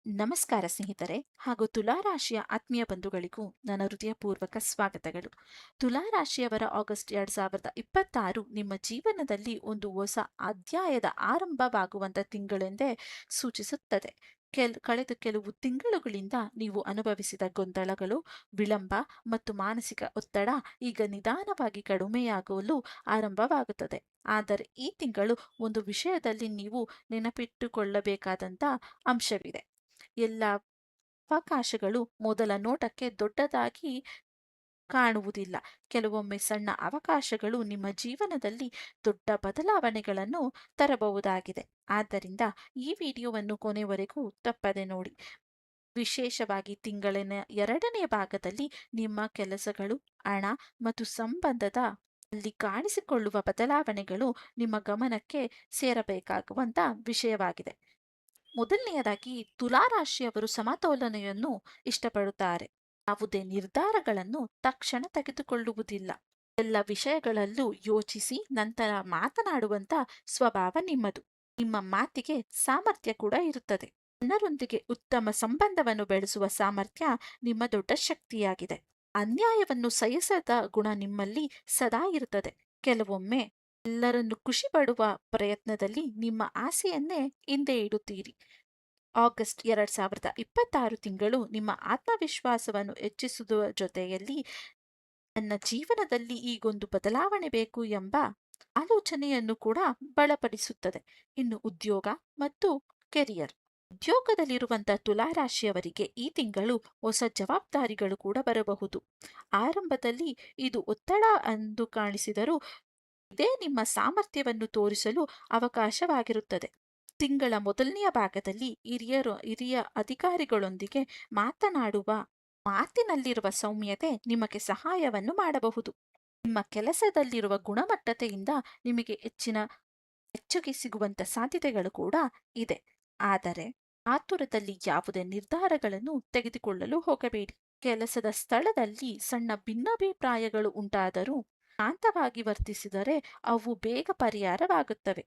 ನಮಸ್ಕಾರ ಸ್ನೇಹಿತರೆ ಹಾಗೂ ತುಲಾರಾಶಿಯ ಆತ್ಮೀಯ ಬಂಧುಗಳಿಗೂ ನನ್ನ ಹೃದಯಪೂರ್ವಕ ಸ್ವಾಗತಗಳು. ತುಲಾರಾಶಿಯವರ ಆಗಸ್ಟ್ 2026 ನಿಮ್ಮ ಜೀವನದಲ್ಲಿ ಒಂದು ಹೊಸ ಅಧ್ಯಾಯದ ಆರಂಭವಾಗುವಂತ ತಿಂಗಳೆಂದೇ ಸೂಚಿಸುತ್ತದೆ. ಕಳೆದ ಕೆಲವು ತಿಂಗಳುಗಳಿಂದ ನೀವು ಅನುಭವಿಸಿದ ಗೊಂದಲಗಳು, ವಿಳಂಬ ಮತ್ತು ಮಾನಸಿಕ ಒತ್ತಡ ಈಗ ನಿಧಾನವಾಗಿ ಕಡಿಮೆಯಾಗಲು ಆರಂಭವಾಗುತ್ತದೆ. ಆದರೆ ಈ ತಿಂಗಳು ಒಂದು ವಿಷಯದಲ್ಲಿ ನೀವು ನೆನಪಿಟ್ಟುಕೊಳ್ಳಬೇಕಾದಂತ ಅಂಶವಿದೆ. ಎಲ್ಲ ಅವಕಾಶಗಳು ಮೊದಲ ನೋಟಕ್ಕೆ ದೊಡ್ಡದಾಗಿ ಕಾಣುವುದಿಲ್ಲ. ಕೆಲವೊಮ್ಮೆ ಸಣ್ಣ ಅವಕಾಶಗಳು ನಿಮ್ಮ ಜೀವನದಲ್ಲಿ ದೊಡ್ಡ ಬದಲಾವಣೆಗಳನ್ನು ತರಬಹುದಾಗಿದೆ. ಆದ್ದರಿಂದ ಈ ವಿಡಿಯೋವನ್ನು ಕೊನೆವರೆಗೂ ತಪ್ಪದೆ ನೋಡಿ. ವಿಶೇಷವಾಗಿ ತಿಂಗಳಿನ 2ನೇ ಭಾಗದಲ್ಲಿ ನಿಮ್ಮ ಕೆಲಸಗಳು, ಹಣ ಮತ್ತು ಸಂಬಂಧದ ಅಲ್ಲಿ ಕಾಣಿಸಿಕೊಳ್ಳುವ ಬದಲಾವಣೆಗಳು ನಿಮ್ಮ ಗಮನಕ್ಕೆ ಸೇರಬೇಕಾಗುವಂತ ವಿಷಯವಾಗಿದೆ. ಮೊದಲನೆಯದಾಗಿ ತುಲಾರಾಶಿಯವರು ಸಮತೋಲನೆಯನ್ನು ಇಷ್ಟಪಡುತ್ತಾರೆ. ಯಾವುದೇ ನಿರ್ಧಾರಗಳನ್ನು ತಕ್ಷಣ ತೆಗೆದುಕೊಳ್ಳುವುದಿಲ್ಲ. ಎಲ್ಲ ವಿಷಯಗಳಲ್ಲೂ ಯೋಚಿಸಿ ನಂತರ ಮಾತನಾಡುವಂತ ಸ್ವಭಾವ ನಿಮ್ಮದು. ನಿಮ್ಮ ಮಾತಿಗೆ ಸಾಮರ್ಥ್ಯ ಕೂಡ ಇರುತ್ತದೆ. ಜನರೊಂದಿಗೆ ಉತ್ತಮ ಸಂಬಂಧವನ್ನು ಬೆಳೆಸುವ ಸಾಮರ್ಥ್ಯ ನಿಮ್ಮ ದೊಡ್ಡ ಶಕ್ತಿಯಾಗಿದೆ. ಅನ್ಯಾಯವನ್ನು ಸಹಿಸದ ಗುಣ ನಿಮ್ಮಲ್ಲಿ ಸದಾ ಇರುತ್ತದೆ. ಕೆಲವೊಮ್ಮೆ ಎಲ್ಲರನ್ನು ಖುಷಿ ಪಡುವ ಪ್ರಯತ್ನದಲ್ಲಿ ನಿಮ್ಮ ಆಸೆಯನ್ನೇ ಹಿಂದೆ ಇಡುತ್ತೀರಿ. ಆಗಸ್ಟ್ 2026 ತಿಂಗಳು ನಿಮ್ಮ ಆತ್ಮವಿಶ್ವಾಸವನ್ನು ಹೆಚ್ಚಿಸುವ ಜೊತೆಯಲ್ಲಿ ನನ್ನ ಜೀವನದಲ್ಲಿ ಈಗೊಂದು ಬದಲಾವಣೆ ಬೇಕು ಎಂಬ ಆಲೋಚನೆಯನ್ನು ಕೂಡ ಬಲಪಡಿಸುತ್ತದೆ. ಇನ್ನು ಉದ್ಯೋಗ ಮತ್ತು ಕೆರಿಯರ್. ಉದ್ಯೋಗದಲ್ಲಿರುವಂತಹ ತುಲಾರಾಶಿಯವರಿಗೆ ಈ ತಿಂಗಳು ಹೊಸ ಜವಾಬ್ದಾರಿಗಳು ಕೂಡ ಬರಬಹುದು. ಆರಂಭದಲ್ಲಿ ಇದು ಒತ್ತಡ ಎಂದು ಕಾಣಿಸಿದರೂ ಇದೇ ನಿಮ್ಮ ಸಾಮರ್ಥ್ಯವನ್ನು ತೋರಿಸಲು ಅವಕಾಶವಾಗಿರುತ್ತದೆ. ತಿಂಗಳ ಮೊದಲನೆಯ ಭಾಗದಲ್ಲಿ ಹಿರಿಯ ಅಧಿಕಾರಿಗಳೊಂದಿಗೆ ಮಾತನಾಡುವ ಮಾತಿನಲ್ಲಿರುವ ಸೌಮ್ಯತೆ ನಿಮಗೆ ಸಹಾಯವನ್ನು ಮಾಡಬಹುದು. ನಿಮ್ಮ ಕೆಲಸದಲ್ಲಿರುವ ಗುಣಮಟ್ಟತೆಯಿಂದ ನಿಮಗೆ ಮೆಚ್ಚುಗೆ ಸಿಗುವಂತ ಸಾಧ್ಯತೆಗಳು ಕೂಡ ಇದೆ. ಆದರೆ ಆತುರದಲ್ಲಿ ಯಾವುದೇ ನಿರ್ಧಾರಗಳನ್ನು ತೆಗೆದುಕೊಳ್ಳಲು ಹೋಗಬೇಡಿ. ಕೆಲಸದ ಸ್ಥಳದಲ್ಲಿ ಸಣ್ಣ ಭಿನ್ನಾಭಿಪ್ರಾಯಗಳು ಉಂಟಾದರೂ ಶಾಂತವಾಗಿ ವರ್ತಿಸಿದರೆ ಅವು ಬೇಗ ಪರಿಹಾರವಾಗುತ್ತವೆ.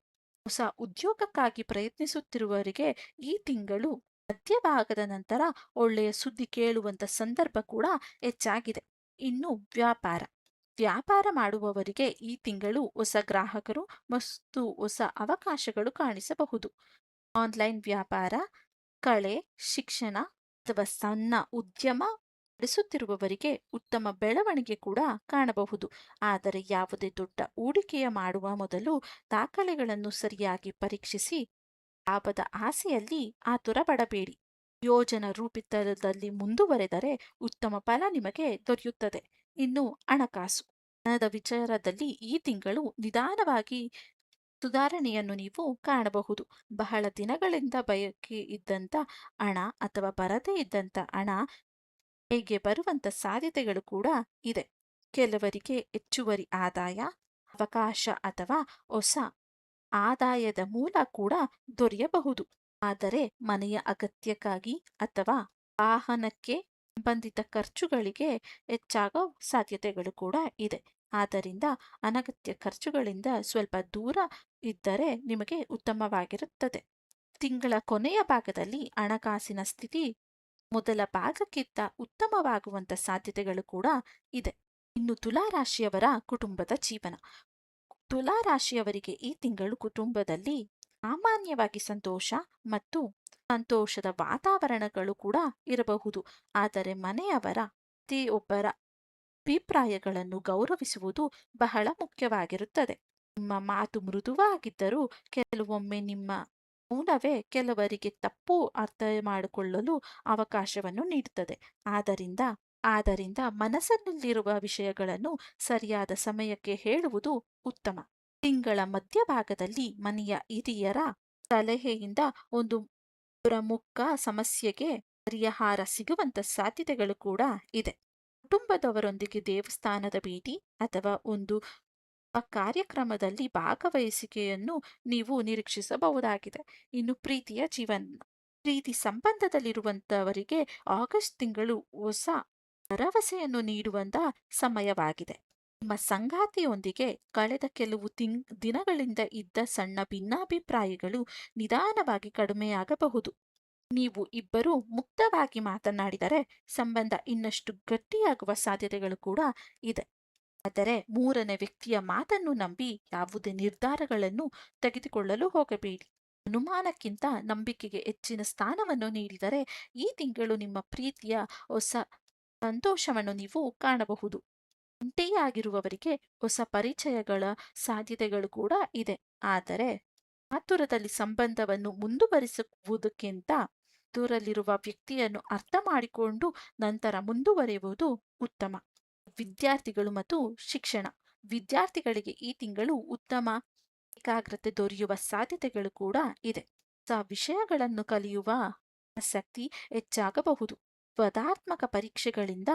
ಹೊಸ ಉದ್ಯೋಗಕ್ಕಾಗಿ ಪ್ರಯತ್ನಿಸುತ್ತಿರುವವರಿಗೆ ಈ ತಿಂಗಳು ಮಧ್ಯಭಾಗದ ನಂತರ ಒಳ್ಳೆಯ ಸುದ್ದಿ ಕೇಳುವಂತ ಸಂದರ್ಭ ಕೂಡ ಹೆಚ್ಚಾಗಿದೆ. ಇನ್ನು ವ್ಯಾಪಾರ ಮಾಡುವವರಿಗೆ ಈ ತಿಂಗಳು ಹೊಸ ಗ್ರಾಹಕರು ಮತ್ತು ಹೊಸ ಅವಕಾಶಗಳು ಕಾಣಿಸಬಹುದು. ಆನ್ಲೈನ್ ವ್ಯಾಪಾರ, ಕಲೆ, ಶಿಕ್ಷಣ ಅಥವಾ ಸಣ್ಣ ಉದ್ಯಮ ನಡೆಸುತ್ತಿರುವವರಿಗೆ ಉತ್ತಮ ಬೆಳವಣಿಗೆ ಕೂಡ ಕಾಣಬಹುದು. ಆದರೆ ಯಾವುದೇ ದೊಡ್ಡ ಹೂಡಿಕೆಯ ಮಾಡುವ ಮೊದಲು ದಾಖಲೆಗಳನ್ನು ಸರಿಯಾಗಿ ಪರೀಕ್ಷಿಸಿ. ಲಾಭದ ಆಸೆಯಲ್ಲಿ ಆತುರ ಪಡಬೇಡಿ. ಯೋಜನಾ ರೂಪಿತದಲ್ಲಿ ಮುಂದುವರೆದರೆ ಉತ್ತಮ ಫಲ ನಿಮಗೆ ದೊರೆಯುತ್ತದೆ. ಇನ್ನು ಹಣಕಾಸು. ಹಣದ ವಿಚಾರದಲ್ಲಿ ಈ ತಿಂಗಳು ನಿಧಾನವಾಗಿ ಸುಧಾರಣೆಯನ್ನು ನೀವು ಕಾಣಬಹುದು. ಬಹಳ ದಿನಗಳಿಂದ ಬಯಕೆ ಇದ್ದಂತ ಹಣ ಅಥವಾ ಬರದೇ ಇದ್ದಂತ ಹಣ ಹೇಗೆ ಬರುವಂತ ಸಾಧ್ಯತೆಗಳು ಕೂಡ ಇದೆ. ಕೆಲವರಿಗೆ ಹೆಚ್ಚುವರಿ ಆದಾಯ, ಅವಕಾಶ ಅಥವಾ ಹೊಸ ಆದಾಯದ ಮೂಲ ಕೂಡ ದೊರೆಯಬಹುದು. ಆದರೆ ಮನೆಯ ಅಗತ್ಯಕ್ಕಾಗಿ ಅಥವಾ ವಾಹನಕ್ಕೆ ಸಂಬಂಧಿತ ಖರ್ಚುಗಳಿಗೆ ಹೆಚ್ಚಾಗೋ ಸಾಧ್ಯತೆಗಳು ಕೂಡ ಇದೆ. ಆದ್ದರಿಂದ ಅನಗತ್ಯ ಖರ್ಚುಗಳಿಂದ ಸ್ವಲ್ಪ ದೂರ ಇದ್ದರೆ ನಿಮಗೆ ಉತ್ತಮವಾಗಿರುತ್ತದೆ. ತಿಂಗಳ ಕೊನೆಯ ಭಾಗದಲ್ಲಿ ಹಣಕಾಸಿನ ಸ್ಥಿತಿ ಮೊದಲ ಭಾಗಕ್ಕಿಂತ ಉತ್ತಮವಾಗುವಂತ ಸಾಧ್ಯತೆಗಳು ಕೂಡ ಇದೆ. ಇನ್ನು ತುಲಾರಾಶಿಯವರ ಕುಟುಂಬದ ಜೀವನ. ತುಲಾರಾಶಿಯವರಿಗೆ ಈ ತಿಂಗಳು ಕುಟುಂಬದಲ್ಲಿ ಸಾಮಾನ್ಯವಾಗಿ ಸಂತೋಷ ಮತ್ತು ಸಂತೋಷದ ವಾತಾವರಣಗಳು ಕೂಡ ಇರಬಹುದು. ಆದರೆ ಮನೆಯವರ ಪ್ರತಿಯೊಬ್ಬರ ಅಭಿಪ್ರಾಯಗಳನ್ನು ಗೌರವಿಸುವುದು ಬಹಳ ಮುಖ್ಯವಾಗಿರುತ್ತದೆ. ನಿಮ್ಮ ಮಾತು ಮೃದುವಾಗಿದ್ದರೂ ಕೆಲವೊಮ್ಮೆ ನಿಮ್ಮ ಮೌನವೇ ಕೆಲವರಿಗೆ ತಪ್ಪು ಅರ್ಥ ಮಾಡಿಕೊಳ್ಳಲು ಅವಕಾಶವನ್ನು ನೀಡುತ್ತದೆ. ಆದ್ದರಿಂದ ಮನಸ್ಸಿನಲ್ಲಿರುವ ವಿಷಯಗಳನ್ನು ಸರಿಯಾದ ಸಮಯಕ್ಕೆ ಹೇಳುವುದು ಉತ್ತಮ. ತಿಂಗಳ ಮಧ್ಯಭಾಗದಲ್ಲಿ ಮನೆಯ ಹಿರಿಯರ ಸಲಹೆಯಿಂದ ಒಂದು ಪ್ರಮುಖ ಸಮಸ್ಯೆಗೆ ಪರಿಹಾರ ಸಿಗುವಂತ ಸಾಧ್ಯತೆಗಳು ಕೂಡ ಇದೆ. ಕುಟುಂಬದವರೊಂದಿಗೆ ದೇವಸ್ಥಾನದ ಭೇಟಿ ಅಥವಾ ಒಂದು ಕಾರ್ಯಕ್ರಮದಲ್ಲಿ ಭಾಗವಹಿಸಿಕೆಯನ್ನು ನೀವು ನಿರೀಕ್ಷಿಸಬಹುದಾಗಿದೆ. ಇನ್ನು ಪ್ರೀತಿ ಸಂಬಂಧದಲ್ಲಿರುವಂತವರಿಗೆ ಆಗಸ್ಟ್ ತಿಂಗಳು ಹೊಸ ಭರವಸೆಯನ್ನು ನೀಡುವಂತ ಸಮಯವಾಗಿದೆ. ನಿಮ್ಮ ಸಂಗಾತಿಯೊಂದಿಗೆ ಕಳೆದ ಕೆಲವು ದಿನಗಳಿಂದ ಇದ್ದ ಸಣ್ಣ ಭಿನ್ನಾಭಿಪ್ರಾಯಗಳು ನಿಧಾನವಾಗಿ ಕಡಿಮೆಯಾಗಬಹುದು. ನೀವು ಇಬ್ಬರು ಮುಕ್ತವಾಗಿ ಮಾತನಾಡಿದರೆ ಸಂಬಂಧ ಇನ್ನಷ್ಟು ಗಟ್ಟಿಯಾಗುವ ಸಾಧ್ಯತೆಗಳು ಕೂಡ ಇದೆ. ಆದರೆ ಮೂರನೇ ವ್ಯಕ್ತಿಯ ಮಾತನ್ನು ನಂಬಿ ಯಾವುದೇ ನಿರ್ಧಾರಗಳನ್ನು ತೆಗೆದುಕೊಳ್ಳಲು ಹೋಗಬೇಡಿ. ಅನುಮಾನಕ್ಕಿಂತ ನಂಬಿಕೆಗೆ ಹೆಚ್ಚಿನ ಸ್ಥಾನವನ್ನು ನೀಡಿದರೆ ಈ ತಿಂಗಳು ನಿಮ್ಮ ಪ್ರೀತಿಯ ಹೊಸ ಸಂತೋಷವನ್ನು ನೀವು ಕಾಣಬಹುದು. ಒಂಟಿಯಾಗಿರುವವರಿಗೆ ಹೊಸ ಪರಿಚಯಗಳ ಸಾಧ್ಯತೆಗಳು ಕೂಡ ಇದೆ. ಆದರೆ ಆತುರದಲ್ಲಿ ಸಂಬಂಧವನ್ನು ಮುಂದುವರಿಸುವುದಕ್ಕಿಂತ ದೂರಲ್ಲಿರುವ ವ್ಯಕ್ತಿಯನ್ನು ಅರ್ಥ ಮಾಡಿಕೊಂಡು ನಂತರ ಮುಂದುವರಿಯುವುದು ಉತ್ತಮ. ವಿದ್ಯಾರ್ಥಿಗಳು ಮತ್ತು ಶಿಕ್ಷಣ. ವಿದ್ಯಾರ್ಥಿಗಳಿಗೆ ಈ ತಿಂಗಳು ಉತ್ತಮ ಏಕಾಗ್ರತೆ ದೊರೆಯುವ ಸಾಧ್ಯತೆಗಳು ಕೂಡ ಇದೆ. ಹೊಸ ವಿಷಯಗಳನ್ನು ಕಲಿಯುವ ಆಸಕ್ತಿ ಹೆಚ್ಚಾಗಬಹುದು. ಸ್ಪರ್ಧಾತ್ಮಕ ಪರೀಕ್ಷೆಗಳಿಂದ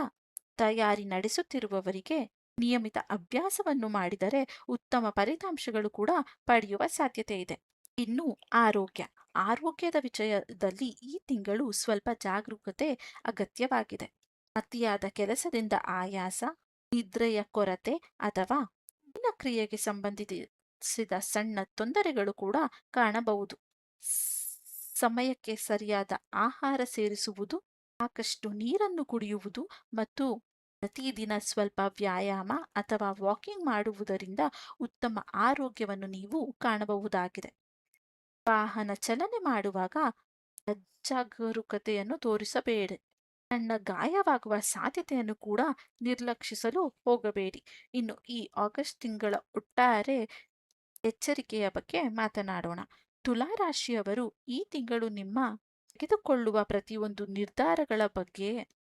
ತಯಾರಿ ನಡೆಸುತ್ತಿರುವವರಿಗೆ ನಿಯಮಿತ ಅಭ್ಯಾಸವನ್ನು ಮಾಡಿದರೆ ಉತ್ತಮ ಫಲಿತಾಂಶಗಳು ಕೂಡ ಪಡೆಯುವ ಸಾಧ್ಯತೆ ಇದೆ. ಇನ್ನು ಆರೋಗ್ಯ. ಆರೋಗ್ಯದ ವಿಷಯದಲ್ಲಿ ಈ ತಿಂಗಳು ಸ್ವಲ್ಪ ಜಾಗರೂಕತೆ ಅಗತ್ಯವಾಗಿದೆ. ಅತಿಯಾದ ಕೆಲಸದಿಂದ ಆಯಾಸ, ನಿದ್ರೆಯ ಕೊರತೆ ಅಥವಾ ಜೀರ್ಣಕ್ರಿಯೆಗೆ ಸಂಬಂಧಿಸಿದ ಸಣ್ಣ ತೊಂದರೆಗಳು ಕೂಡ ಕಾಣಬಹುದು. ಸಮಯಕ್ಕೆ ಸರಿಯಾದ ಆಹಾರ ಸೇರಿಸುವುದು, ಸಾಕಷ್ಟು ನೀರನ್ನು ಕುಡಿಯುವುದು ಮತ್ತು ಪ್ರತಿದಿನ ಸ್ವಲ್ಪ ವ್ಯಾಯಾಮ ಅಥವಾ ವಾಕಿಂಗ್ ಮಾಡುವುದರಿಂದ ಉತ್ತಮ ಆರೋಗ್ಯವನ್ನು ನೀವು ಕಾಣಬಹುದಾಗಿದೆ. ವಾಹನ ಚಲನೆ ಮಾಡುವಾಗ ಜಾಗರೂಕತೆಯನ್ನು ತೋರಿಸಬೇಡಿ. ಸಣ್ಣ ಗಾಯವಾಗುವ ಸಾಧ್ಯತೆಯನ್ನು ಕೂಡ ನಿರ್ಲಕ್ಷಿಸಲು ಹೋಗಬೇಡಿ. ಇನ್ನು ಈ ಆಗಸ್ಟ್ ತಿಂಗಳ ಒಟ್ಟಾರೆ ಎಚ್ಚರಿಕೆಯ ಬಗ್ಗೆ ಮಾತನಾಡೋಣ. ತುಲಾ ರಾಶಿಯವರು ಈ ತಿಂಗಳು ನಿಮ್ಮ ತೆಗೆದುಕೊಳ್ಳುವ ಪ್ರತಿಯೊಂದು ನಿರ್ಧಾರಗಳ ಬಗ್ಗೆ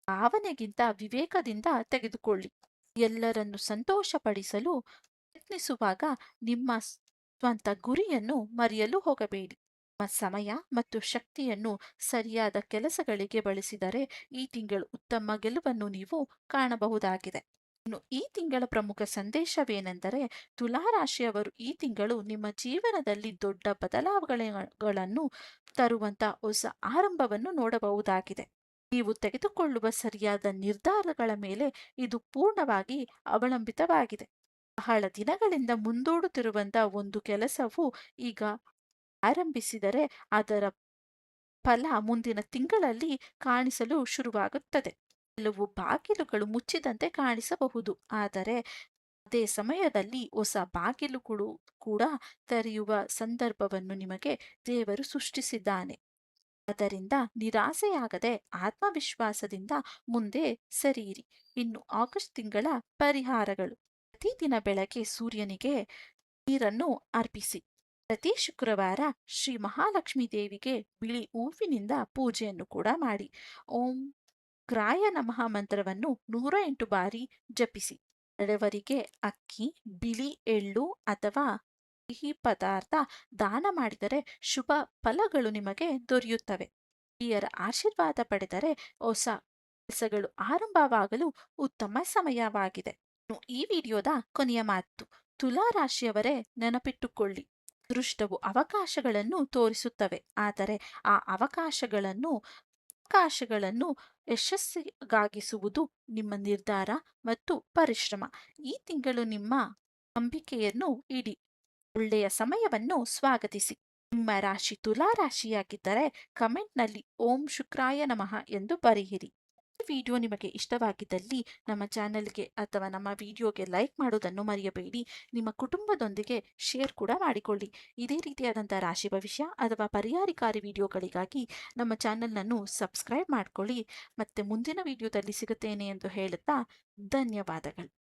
ಭಾವನೆಗಿಂತ ವಿವೇಕದಿಂದ ತೆಗೆದುಕೊಳ್ಳಿ. ಎಲ್ಲರನ್ನು ಸಂತೋಷಪಡಿಸಲು ಪ್ರಯತ್ನಿಸುವಾಗ ನಿಮ್ಮ ಸ್ವಂತ ಗುರಿಯನ್ನು ಮರೆಯಲು ಹೋಗಬೇಡಿ. ನಿಮ್ಮ ಸಮಯ ಮತ್ತು ಶಕ್ತಿಯನ್ನು ಸರಿಯಾದ ಕೆಲಸಗಳಿಗೆ ಬಳಸಿದರೆ ಈ ತಿಂಗಳು ಉತ್ತಮ ಗೆಲುವನ್ನು ನೀವು ಕಾಣಬಹುದಾಗಿದೆ. ಇನ್ನು ಈ ತಿಂಗಳ ಪ್ರಮುಖ ಸಂದೇಶವೇನೆಂದರೆ, ತುಲಾ ರಾಶಿಯವರು ಈ ತಿಂಗಳು ನಿಮ್ಮ ಜೀವನದಲ್ಲಿ ದೊಡ್ಡ ಬದಲಾವಣೆಗಳನ್ನು ತರುವಂತ ಹೊಸ ಆರಂಭವನ್ನು ನೋಡಬಹುದಾಗಿದೆ. ನೀವು ತೆಗೆದುಕೊಳ್ಳುವ ಸರಿಯಾದ ನಿರ್ಧಾರಗಳ ಮೇಲೆ ಇದು ಪೂರ್ಣವಾಗಿ ಅವಲಂಬಿತವಾಗಿದೆ. ಬಹಳ ದಿನಗಳಿಂದ ಮುಂದೂಡುತ್ತಿರುವಂತಹ ಒಂದು ಕೆಲಸವು ಈಗ ಆರಂಭಿಸಿದರೆ ಅದರ ಫಲ ಮುಂದಿನ ತಿಂಗಳಲ್ಲಿ ಕಾಣಿಸಲು ಶುರುವಾಗುತ್ತದೆ. ಕೆಲವು ಬಾಗಿಲುಗಳು ಮುಚ್ಚಿದಂತೆ ಕಾಣಿಸಬಹುದು, ಆದರೆ ಅದೇ ಸಮಯದಲ್ಲಿ ಹೊಸ ಬಾಗಿಲುಗಳು ಕೂಡ ತೆರೆಯುವ ಸಂದರ್ಭವನ್ನು ನಿಮಗೆ ದೇವರು ಸೃಷ್ಟಿಸಿದ್ದಾನೆ. ಆದ್ದರಿಂದ ನಿರಾಸೆಯಾಗದೆ ಆತ್ಮವಿಶ್ವಾಸದಿಂದ ಮುಂದೆ ಸರಿಯಿರಿ. ಇನ್ನು ಆಗಸ್ಟ್ ತಿಂಗಳ ಪರಿಹಾರಗಳು. ಪ್ರತಿದಿನ ಬೆಳಗ್ಗೆ ಸೂರ್ಯನಿಗೆ ನೀರನ್ನು ಅರ್ಪಿಸಿ. ಪ್ರತಿ ಶುಕ್ರವಾರ ಶ್ರೀ ಮಹಾಲಕ್ಷ್ಮೀ ದೇವಿಗೆ ಬಿಳಿ ಹೂವಿನಿಂದ ಪೂಜೆಯನ್ನು ಕೂಡ ಮಾಡಿ. ಓಂ ಗ್ರಾಯ ನಮಃ ಮಂತ್ರವನ್ನು 108 ಬಾರಿ ಜಪಿಸಿ. ಬಡವರಿಗೆ ಅಕ್ಕಿ, ಬಿಳಿ ಎಳ್ಳು ಅಥವಾ ಸಿಹಿ ಪದಾರ್ಥ ದಾನ ಮಾಡಿದರೆ ಶುಭ ಫಲಗಳು ನಿಮಗೆ ದೊರೆಯುತ್ತವೆ. ಹಿರಿಯರ ಆಶೀರ್ವಾದ ಪಡೆದರೆ ಹೊಸ ಕೆಲಸಗಳು ಆರಂಭವಾಗಲು ಉತ್ತಮ ಸಮಯವಾಗಿದೆ. ಈ ವಿಡಿಯೋದ ಕೊನೆಯ ಮಾತು. ತುಲಾ ರಾಶಿಯವರೇ, ನೆನಪಿಟ್ಟುಕೊಳ್ಳಿ, ಅದೃಷ್ಟವು ಅವಕಾಶಗಳನ್ನು ತೋರಿಸುತ್ತವೆ, ಆದರೆ ಆ ಅವಕಾಶಗಳನ್ನು ಯಶಸ್ಸಿಗಾಗಿಸುವುದು ನಿಮ್ಮ ನಿರ್ಧಾರ ಮತ್ತು ಪರಿಶ್ರಮ. ಈ ತಿಂಗಳು ನಿಮ್ಮ ನಂಬಿಕೆಯನ್ನು ಇಡಿ. ಒಳ್ಳೆಯ ಸಮಯವನ್ನು ಸ್ವಾಗತಿಸಿ. ನಿಮ್ಮ ರಾಶಿ ತುಲಾ ರಾಶಿಯಾಗಿದ್ದರೆ ಕಮೆಂಟ್ನಲ್ಲಿ ಓಂ ಶುಕ್ರಾಯ ನಮಃ ಎಂದು ಬರೆಯಿರಿ. ಈ ವಿಡಿಯೋ ನಿಮಗೆ ಇಷ್ಟವಾಗಿದ್ದಲ್ಲಿ ನಮ್ಮ ಚಾನೆಲ್ಗೆ ಅಥವಾ ನಮ್ಮ ವಿಡಿಯೋಗೆ ಲೈಕ್ ಮಾಡೋದನ್ನು ಮರೆಯಬೇಡಿ. ನಿಮ್ಮ ಕುಟುಂಬದೊಂದಿಗೆ ಶೇರ್ ಕೂಡ ಮಾಡಿಕೊಳ್ಳಿ. ಇದೇ ರೀತಿಯಾದಂಥ ರಾಶಿ ಭವಿಷ್ಯ ಅಥವಾ ಪರಿಹಾರಕಾರಿ ವಿಡಿಯೋಗಳಿಗಾಗಿ ನಮ್ಮ ಚಾನೆಲ್ನನ್ನು ಸಬ್ಸ್ಕ್ರೈಬ್ ಮಾಡಿಕೊಳ್ಳಿ. ಮತ್ತೆ ಮುಂದಿನ ವಿಡಿಯೋದಲ್ಲಿ ಸಿಗುತ್ತೇನೆ ಎಂದು ಹೇಳುತ್ತಾ ಧನ್ಯವಾದಗಳು.